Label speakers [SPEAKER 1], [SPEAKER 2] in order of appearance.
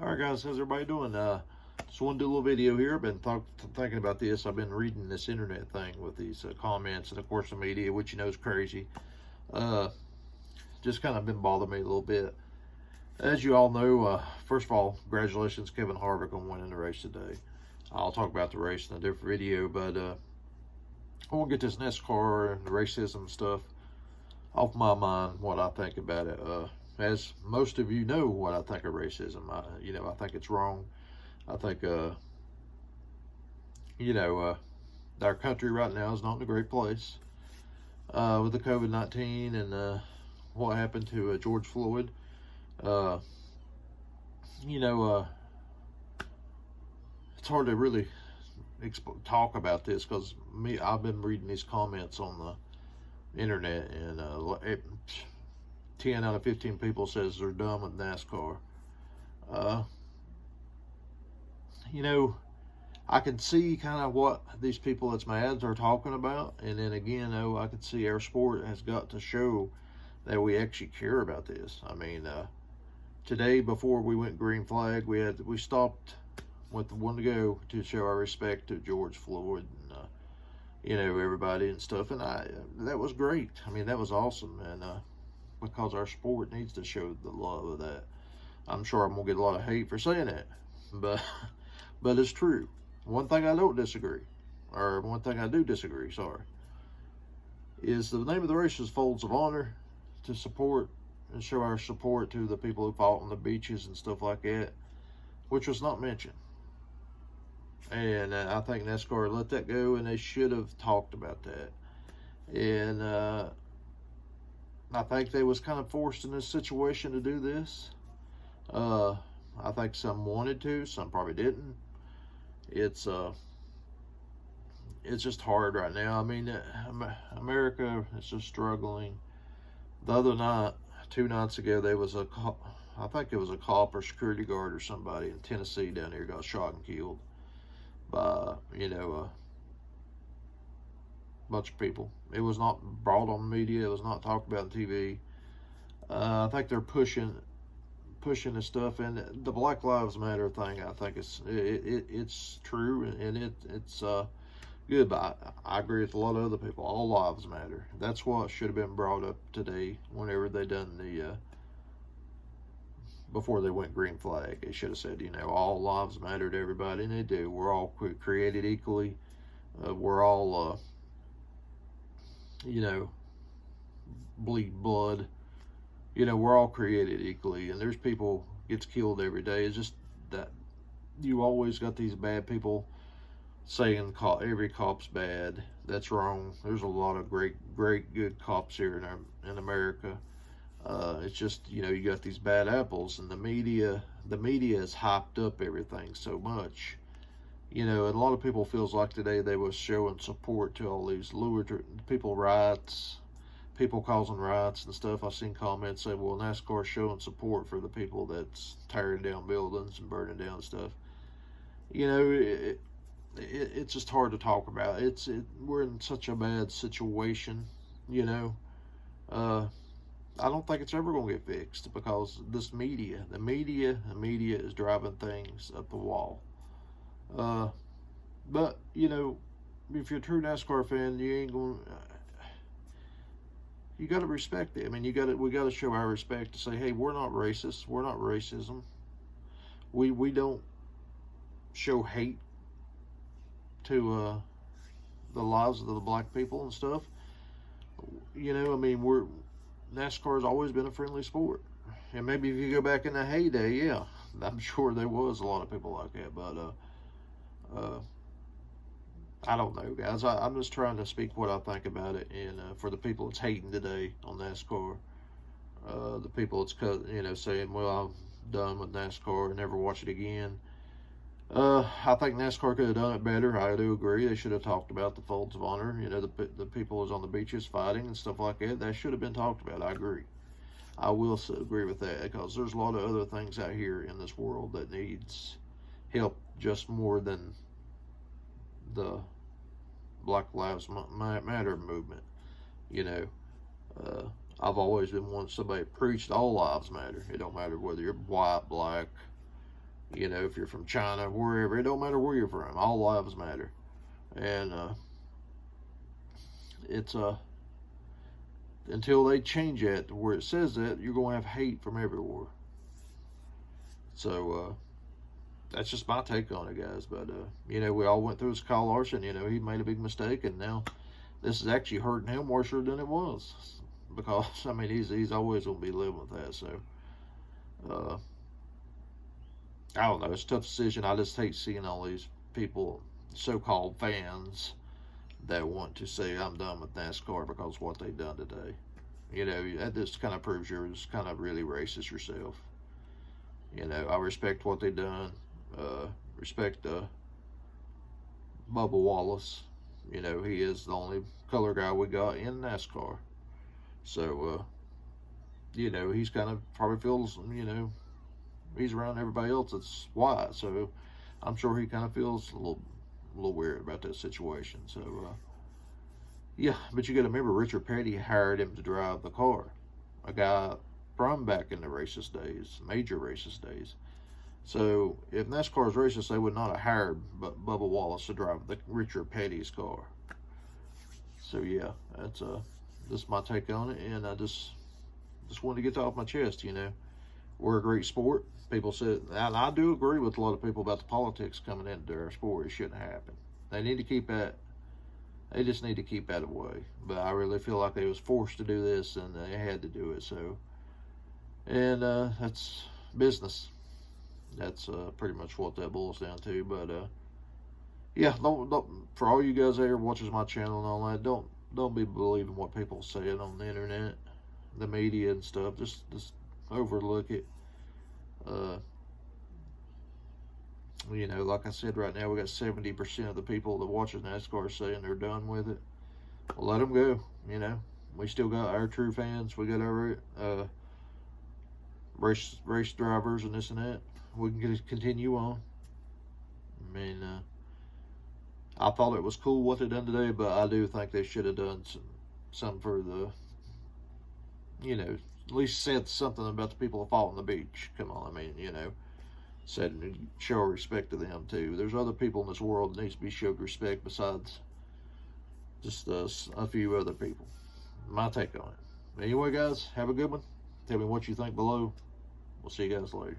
[SPEAKER 1] All right, guys, how's everybody doing? Just want to do a little video here. I've been thinking about this. I've been reading this internet thing with these comments, and of course the media, which you know is crazy. Uh, just kind of been bothering me a little bit. As you all know, first of all, congratulations Kevin Harvick on winning the race today. I'll talk about the race in a different video, but I want to get this NASCAR and the racism stuff off my mind, what I think about it. As most of you know what I think of racism. I think it's wrong. I think, our country right now is not in a great place with the COVID-19 and what happened to George Floyd. Uh, you know, it's hard to really talk about this because I've been reading these comments on the internet, and 10 out of 15 people says they're done with NASCAR. Uh, I can see kind of what these people that's mad are talking about, and then again, I can see our sport has got to show that we actually care about this. I mean, today before we went green flag, we stopped with the one to go to show our respect to George Floyd and everybody and stuff, and that was great. I mean, that was awesome, and because our sport needs to show the love of that. I'm sure I'm gonna get a lot of hate for saying that, but but it's true. One thing I don't disagree, or one thing I do disagree, sorry, is the name of the race is Folds of Honor, to support and show our support to the people who fought on the beaches and stuff like that, which was not mentioned. And I think NASCAR let that go, and they should have talked about that. And I think they was kind of forced in this situation to do this. I think some wanted to, some probably didn't. It's just hard right now. I mean, America is just struggling. The other night, 2 nights ago, there was I think it was a cop or security guard or somebody in Tennessee down there got shot and killed by, a bunch of people. It was not brought on the media. It was not talked about on TV. I think they're pushing this stuff, and the Black Lives Matter thing, I think it's true, and it's good, but I agree with a lot of other people. All lives matter. That's what should have been brought up today whenever they done the before they went green flag. They should have said, all lives matter to everybody, and they do. We're all created equally. We're all bleed blood. We're all created equally, and there's people gets killed every day. It's just that you always got these bad people saying every cop's bad. That's wrong. There's a lot of great good cops here in America. It's just you got these bad apples, and the media has hyped up everything so much. And a lot of people feels like today they was showing support to all these people riots, people causing riots and stuff. I've seen comments say, well, NASCAR's showing support for the people that's tearing down buildings and burning down stuff. It's just hard to talk about. We're in such a bad situation, I don't think it's ever going to get fixed because this the media is driving things up the wall. But if you're a true NASCAR fan, you ain't going. You got to respect it. I mean, we got to show our respect to say, hey, we're not racist. We're not racism. We don't show hate to the lives of the black people and stuff. I mean, NASCAR has always been a friendly sport. And maybe if you go back in the heyday, yeah, I'm sure there was a lot of people like that. But I don't know, guys. I'm just trying to speak what I think about it. And for the people that's hating today on NASCAR, the people that's saying, well, I'm done with NASCAR and never watch it again. I think NASCAR could have done it better. I do agree. They should have talked about the Folds of Honor. The people who's on the beaches fighting and stuff like that. That should have been talked about. I agree. I will agree with that because there's a lot of other things out here in this world that needs help just more than the Black Lives Matter movement. I've always been one somebody preached all lives matter. It don't matter whether you're white, black, You know, if you're from China, wherever, it don't matter where you're from. All lives matter. And it's until they change it to where it says that, you're going to have hate from everywhere. So that's just my take on it, guys. But you know, we all went through his Kyle Larson. You know, he made a big mistake, and now this is actually hurting him worse than it was, because I mean, he's always going to be living with that. So I don't know. It's a tough decision. I just hate seeing all these people, so-called fans, that want to say I'm done with NASCAR because of what they've done today. You know, that just kind of proves you're just kind of really racist yourself. You know, I respect what they've done. Respect Bubba Wallace. You know, he is the only color guy we got in NASCAR. So, you know, he's kind of probably feels, you know, he's around everybody else that's white. So I'm sure he kind of feels a little weird about that situation. So, yeah, but you got to remember, Richard Petty hired him to drive the car. A guy from back in the racist days, major racist days. So if NASCAR is racist, they would not have hired Bubba Wallace to drive the Richard Petty's car. So yeah, that's just my take on it, and I just wanted to get that off my chest. You know, we're a great sport. People said, and I do agree with a lot of people about the politics coming into our sport. It shouldn't happen. They need to keep that. They just need to keep that away. But I really feel like they was forced to do this, and they had to do it. So, and that's business. That's pretty much what that boils down to. But yeah, don't for all you guys there watches my channel and all that, don't be believing what people saying on the internet, the media and stuff. Just overlook it. You know, like I said, right now we got 70% of the people that watches NASCAR saying they're done with it. Well, let them go. You know, we still got our true fans. We got our race drivers and this and that. We can continue on. I mean, I thought it was cool what they done today, but I do think they should have done some for the, you know, at least said something about the people that fought on the beach. Come on, I mean, you know, said show respect to them too. There's other people in this world that needs to be showed respect besides just a few other people. My take on it. Anyway, guys, have a good one. Tell me what you think below. We'll see you guys later.